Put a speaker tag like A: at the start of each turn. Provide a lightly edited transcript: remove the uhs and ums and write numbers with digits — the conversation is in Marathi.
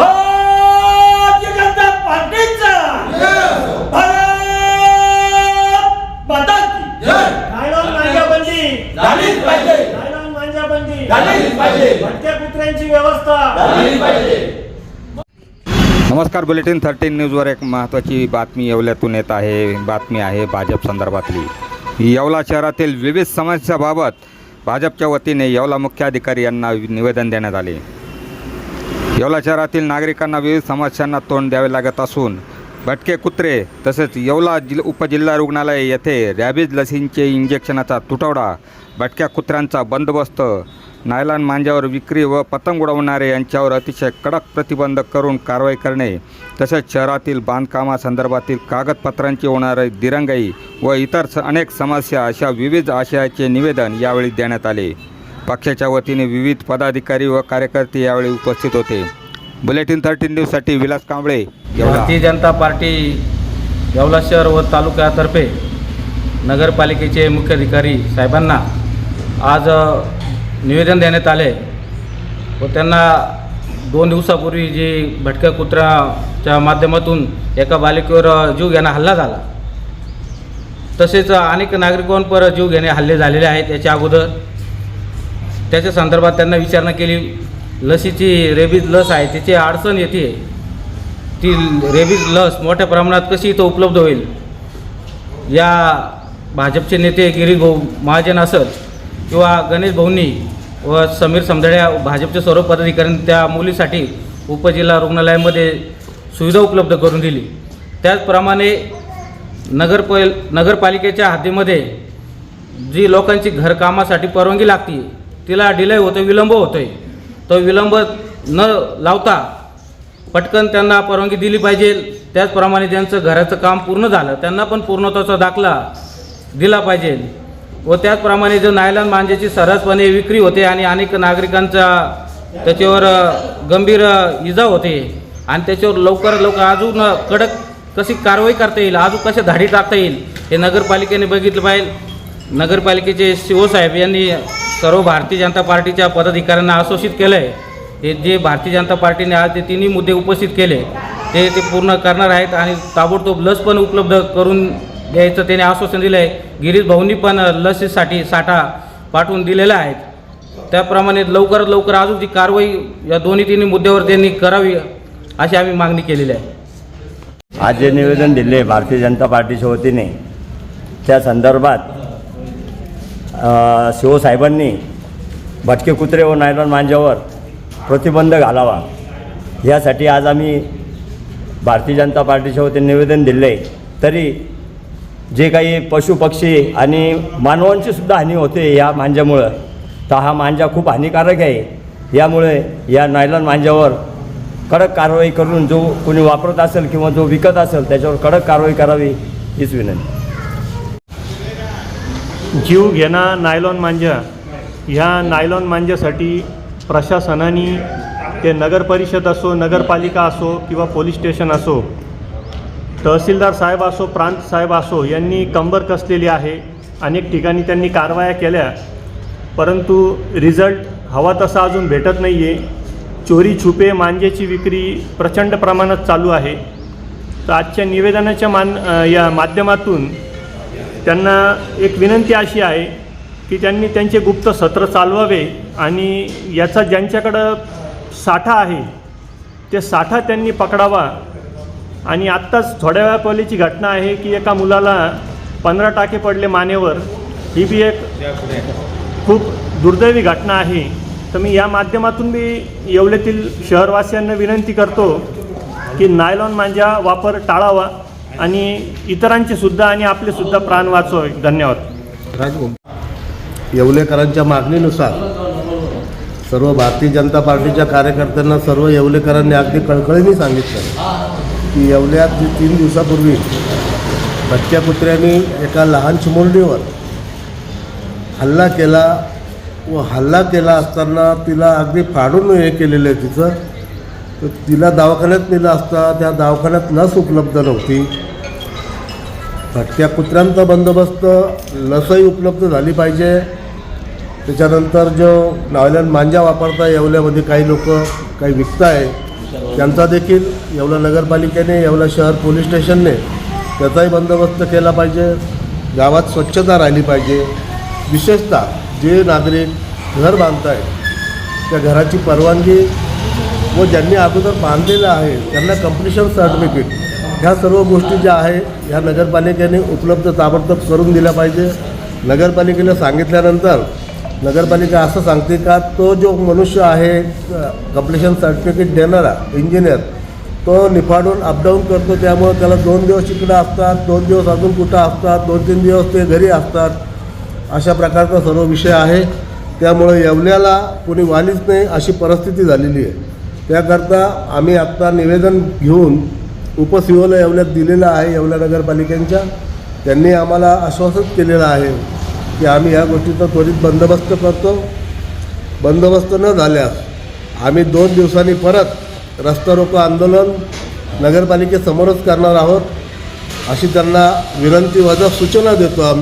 A: भारतीय जनता पार्टीचा भारत माता की जय.
B: नायलॉन मांजाबंदी
A: झालीच पाहिजे.
B: नायलॉन मांजाबंदी
A: झालीच पाहिजे.
B: भटक्या कुत्र्यांची व्यवस्था
A: झालीच पाहिजे.
C: नमस्कार. बुलेटिन 13 न्यूजवर एक महत्त्वाची बातमी येवल्यातून येत आहे. बातमी आहे भाजप संदर्भातली. येवला शहरातील विविध समस्याबाबत भाजपच्या वतीने येवला मुख्याधिकारी यांना निवेदन देण्यात आले. येवला शहरातील नागरिकांना विविध समस्यांना तोंड द्यावे लागत असून भटके कुत्रे तसेच येवला उपजिल्हा रुग्णालय येथे रॅबीज लसींचे इंजेक्शनाचा तुटवडा, भटक्या कुत्र्यांचा बंदोबस्त, नायलॉन मांजावर विक्री व पतंग उडवणारे यांच्यावर अतिशय कडक प्रतिबंध करून कारवाई करणे तसेच शहरातील बांधकामासंदर्भातील कागदपत्रांची होणारी दिरंगाई व इतर अनेक समस्या अशा विविध आशयाचे निवेदन यावेळी देण्यात आले. पक्षाच्या वतीने विविध पदाधिकारी व कार्यकर्ते यावेळी उपस्थित होते. बुलेटिन 13 न्यूजसाठी विलास कांबळे, येवला.
D: भारतीय जनता पार्टी येवला शहर व तालुक्यातर्फे नगरपालिकेचे मुख्याधिकारी साहेबांना आज निवेदन देण्यात आले व त्यांना 2 दिवसापूर्वी जी भटक्या कुत्र्याच्या माध्यमातून एका बालिकेवर जीव घेणा हल्ला झाला, तसेच अनेक नागरिकांवर जीव घेणे हल्ले झालेले आहेत. याच्या अगोदर त्याच्या संदर्भात त्यांना विचारणा केली. लसीची रेबीज लस आहे त्याची अडचण येते, ती रेबीज लस मोठ्या प्रमाणात कशी इथं उपलब्ध होईल. या भाजपचे नेते गिरीश भाऊ महाजन असत किंवा गणेश भाऊंनी व समीर समदड्या भाजपचे सर्व पदाधिकाऱ्यांनी त्या मुलीसाठी उपजिल्हा रुग्णालयामध्ये सुविधा उपलब्ध करून दिली. त्याचप्रमाणे नगरपालिकेच्या हद्दीमध्ये जी लोकांची घरकामासाठी परवानगी लागते तिला डिले होतो, विलंब होतो आहे. तो विलंब न लावता पटकन त्यांना परवानगी दिली पाहिजे. त्याचप्रमाणे ज्यांचं घराचं काम पूर्ण झालं त्यांना पण पूर्णत्वाचा दाखला दिला पाहिजे. व त्याचप्रमाणे जो नायलॉन मांजाची सर्रासपणे विक्री होते आणि अनेक नागरिकांचा त्याच्यावर गंभीर इजा होते आणि त्याच्यावर लवकरात लवकर अजून कडक कशी कारवाई करता येईल, अजून कशा धाडी टाकता येईल हे नगरपालिकेने बघितलं पाहिजे. नगरपालिकेचे CO साहेब यांनी सर्व भारतीय जनता पार्टीच्या पदाधिकाऱ्यांना आश्वासित केलं आहे. हे जे भारतीय जनता पार्टीने आज ते तिन्ही मुद्दे उपस्थित केले ते पूर्ण करणार आहेत आणि ताबडतोब लस पण उपलब्ध करून द्यायचं त्याने आश्वासन दिलं आहे. गिरीश भाऊंनी पण लसीसाठी साठा पाठवून दिलेला आहे. त्याप्रमाणे लवकरात लवकर अजून जी कारवाई या तिन्ही मुद्द्यावर त्यांनी करावी अशी आम्ही मागणी केलेली आहे.
E: आज जे निवेदन दिले भारतीय जनता पार्टीच्या वतीने त्या संदर्भात CO साहेबांनी भटके कुत्रे व नायलॉन मांजावर प्रतिबंध घालावा यासाठी आज आम्ही भारतीय जनता पार्टीच्या वतीने निवेदन दिले. तरी जे काही पशुपक्षी आणि मानवांचीसुद्धा हानी होते या मांजामुळं, तर हा मांजा खूप हानिकारक आहे. यामुळे या नायलॉन मांजावर कडक कारवाई करून जो कोणी वापरत असेल किंवा जो विकत असेल त्याच्यावर कडक कारवाई करावी हीच विनंती.
B: जीव घेणा नायलॉन मांजा, ह्या नायलॉन मांजासाठी प्रशासनाने ते नगर परिषद असो, नगरपालिका असो किंवा पोलीस स्टेशन असो, तहसीलदार साहेब असो, प्रांत साहेब असो यांनी कंबर कसलेली आहे. अनेक ठिकाणी त्यांनी कारवाया केल्या परंतु रिझल्ट हवा तसा अजून भेटत नाही आहे. चोरी छुपे मांजेची विक्री प्रचंड प्रमाणात चालू आहे. तर आजच्या निवेदनाच्या या माध्यमातून त्यांना एक विनंती अशी आहे की त्यांनी त्यांचे गुप्त सत्र चालवावे आणि याचा ज्यांच्याकडं साठा आहे ते साठा त्यांनी पकडावा. आणि आत्ताच थोड्या वेळा पहिलीची घटना आहे की एका मुलाला 15 टाके पडले मानेवर. ही बी एक खूप दुर्दैवी घटना आहे. तर मी या माध्यमातून मी येवल्यातील शहरवासियांना विनंती करतो की नायलॉन मांजा वापर टाळावा आणि इतरांचे सुद्धा आणि आपले सुद्धा प्राण वाचवावे. धन्यवाद.
F: येवलेकरांच्या मागणीनुसार सर्व भारतीय जनता पार्टीच्या कार्यकर्त्यांना सर्व येवलेकरांनी अगदी कळकळीने सांगितलं की येवल्यात 3 दिवसापूर्वी भटक्या कुत्र्यांनी एका लहान चिमुरडीवर हल्ला केला व हल्ला केला असताना तिला अगदी फाडून हे केलेलं आहे तिचं. तर तिला दवाखान्यात नेलं असता त्या दवाखान्यात लस उपलब्ध नव्हती. भटक्या कुत्र्यांचा बंदोबस्त, लसही उपलब्ध झाली पाहिजे त्याच्यानंतर जो नायलॉन मांजा वापरता येवल्यामध्ये काही लोक काही विकताय त्यांचा देखील येवला नगरपालिकेने येवला शहर पोलीस स्टेशनने त्याचाही बंदोबस्त केला पाहिजे. गावात स्वच्छता राहिली पाहिजे. विशेषतः जे नागरिक घर बांधतायत त्या घराची परवानगी व ज्यांनी अगोदर बांधलेलं आहे त्यांना कंप्लिशन सर्टिफिकेट ह्या सर्व गोष्टी ज्या आहे ह्या नगरपालिकेने उपलब्ध ताबडतोब करून दिल्या पाहिजे. नगरपालिकेला सांगितल्यानंतर नगरपालिका असं सांगते का तो जो मनुष्य आहे कंप्लिशन सर्टिफिकेट देणारा इंजिनियर तो निफाडून अपडाऊन करतो, त्यामुळे त्याला 2 दिवस इकडं असतात, 2 दिवस अजून कुठं असतात, 2-3 दिवस ते घरी असतात. अशा प्रकारचा सर्व विषय आहे. त्यामुळे येवल्याला कोणी वालीच नाही अशी परिस्थिती झालेली आहे. त्याकरता आम्ही आत्ता निवेदन घेऊन उपसीओला येवल्यात दिलेलं आहे येवला नगरपालिकेच्या. त्यांनी आम्हाला आश्वासित केलेलं आहे की आम्ही या गोष्टीचा त्वरित बंदोबस्त करतो. बंदोबस्त न झाल्यास आम्ही 2 दिवसांनी परत रस्ता रोको आंदोलन नगरपालिकेसमोरच करणार आहोत अशी त्यांना विनंती वजा सूचना देतो आम्ही.